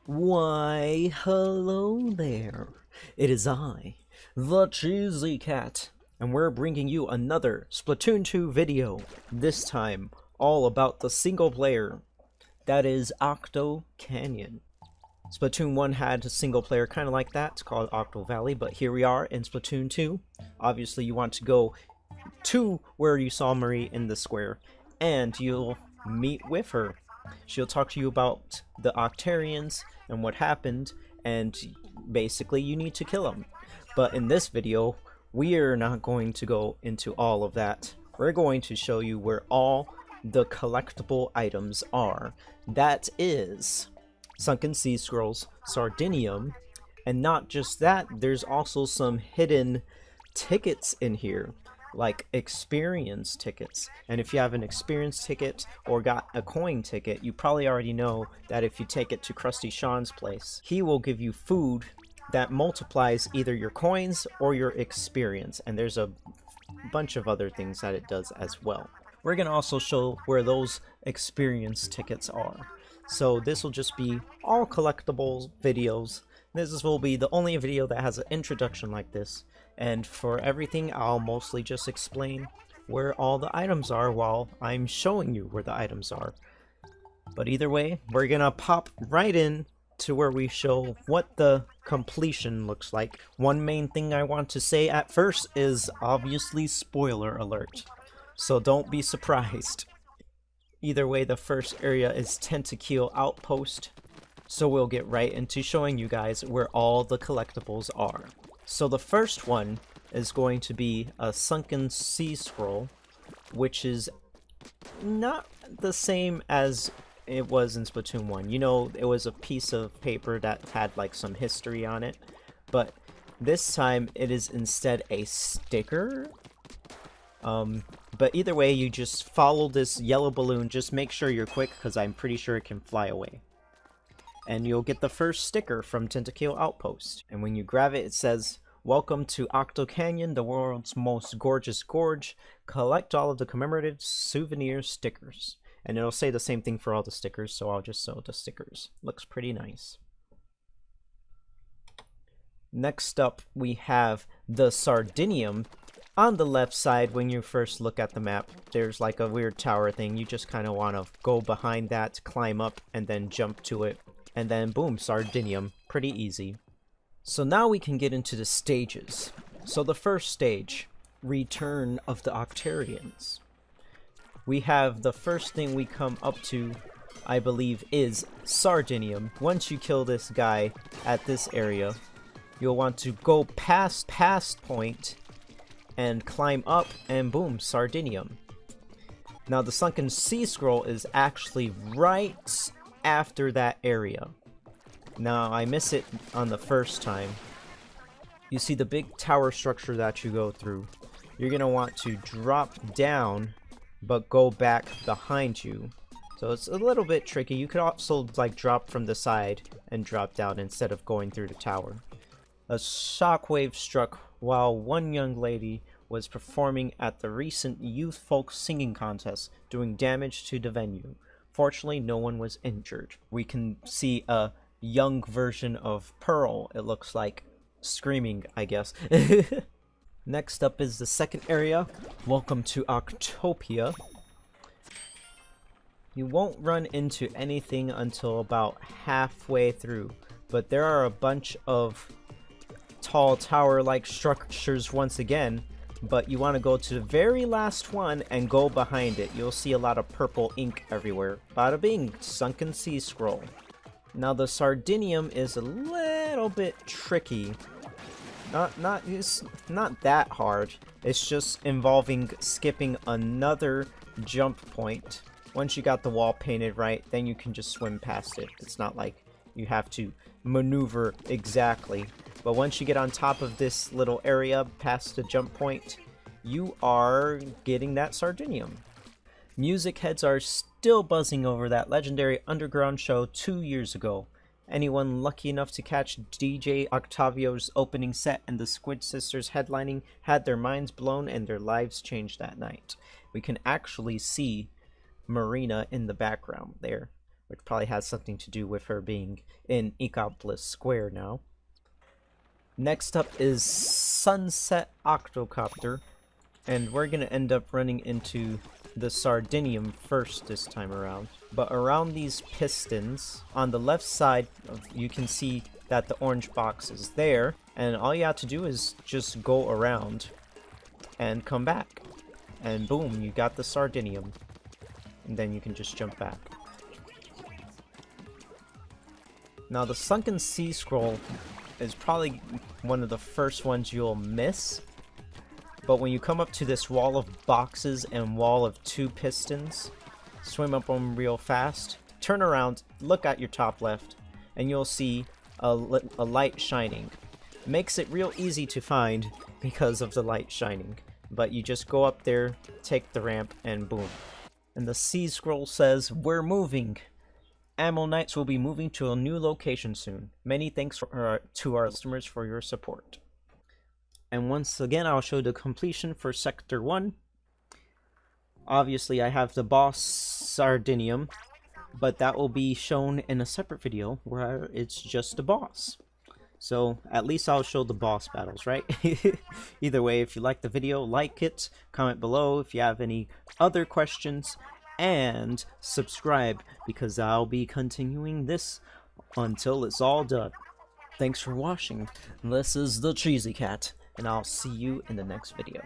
Why, hello there. It is I, the Cheesy Cat, and we're bringing you another Splatoon 2 video. This time, all about the single player. That is Octo Canyon. Splatoon 1 had a single player kind of like that. It's called Octo Valley, but here we are in Splatoon 2. Obviously, you want to go to where you saw Marie in the square, and you'll meet with her. She'll talk to you about the Octarians and what happened, and basically you need to kill them. But in this video, we're not going to go into all of that. We're going to show you where all the collectible items are. That is Sunken Sea Scrolls, Sardinium, and not just that, there's also some hidden tickets in here, like experience tickets. And if you have an experience ticket or got a coin ticket, you probably already know that if you take it to Krusty Sean's place, he will give you food that multiplies either your coins or your experience, and there's a bunch of other things that it does as well. We're going to also show where those experience tickets are. So this will just be all collectibles videos. This will be the only video that has an introduction like this. And for everything, I'll mostly just explain where all the items are while I'm showing you where the items are. But either way, we're gonna pop right in to where we show what the completion looks like. One main thing I want to say at first is obviously spoiler alert, so don't be surprised. Either way, the first area is Tentakeel Outpost, so we'll get right into showing you guys where all the collectibles are. So the first one is going to be a Sunken Sea Scroll, which is not the same as it was in Splatoon 1. You know, it was a piece of paper that had like some history on it, but this time it is instead a sticker. But either way, you just follow this yellow balloon. Just make sure you're quick, because I'm pretty sure it can fly away. And you'll get the first sticker from Tentakeel Outpost. And when you grab it, it says, "Welcome to Octo Canyon, the world's most gorgeous gorge. Collect all of the commemorative souvenir stickers." And it'll say the same thing for all the stickers, so I'll just show the stickers. Looks pretty nice. Next up, we have the Sardinium. On the left side, when you first look at the map, there's like a weird tower thing. You just kind of want to go behind that, climb up, and then jump to it. And then boom, Sardinium. Pretty easy. So now we can get into the stages. So the first stage, Return of the Octarians. We have the first thing we come up to, I believe, is Sardinium. Once you kill this guy at this area, you'll want to go past point and climb up, and boom, Sardinium. Now the Sunken Sea Scroll is actually right after that area. Now I miss it on the first time. You see the big tower structure that you go through. You're gonna want to drop down but go back behind you. So it's a little bit tricky. You could also like drop from the side and drop down instead of going through the tower. A shockwave struck while one young lady was performing at the recent youth folk singing contest, doing damage to the venue. Fortunately, no one was injured. We can see a young version of Pearl, it looks like, screaming, I guess. Next up is the second area. Welcome to Octopia. You won't run into anything until about halfway through, but there are a bunch of tall tower-like structures once again, but you want to go to the very last one and go behind it. You'll see a lot of purple ink everywhere. Bada bing, Sunken Sea Scroll. Now the Sardinium is a little bit tricky. It's not that hard. It's just involving skipping another jump point. Once you got the wall painted right, then you can just swim past it. It's not like you have to maneuver exactly. But once you get on top of this little area past the jump point, you are getting that Sardinium. Music heads are still buzzing over that legendary underground show 2 years ago. Anyone lucky enough to catch DJ Octavio's opening set and the Squid Sisters headlining had their minds blown and their lives changed that night. We can actually see Marina in the background there. which probably has something to do with her being in Ecopolis Square now. Next up is Sunset Octocopter, and we're gonna end up running into the Sardinium first this time around. But around these pistons, on the left side, you can see that the orange box is there, and all you have to do is just go around and come back. And boom, you got the Sardinium. And then you can just jump back. Now the Sunken Sea Scroll is probably one of the first ones you'll miss. But when you come up to this wall of boxes and wall of 2 pistons, swim up them real fast, turn around, look at your top left, and you'll see a light shining. Makes it real easy to find because of the light shining. But you just go up there, take the ramp, and boom. And the Sea Scroll says, "We're moving. Ammo Knights will be moving to a new location soon. Many thanks to our customers for your support." And once again, I'll show the completion for Sector 1. Obviously, I have the boss Sardinium, but that will be shown in a separate video where it's just a boss. So, at least I'll show the boss battles, right? Either way, if you like the video, like it, comment below if you have any other questions, and subscribe, because I'll be continuing this until it's all done. Thanks for watching. This is the Cheesy Cat, and I'll see you in the next video.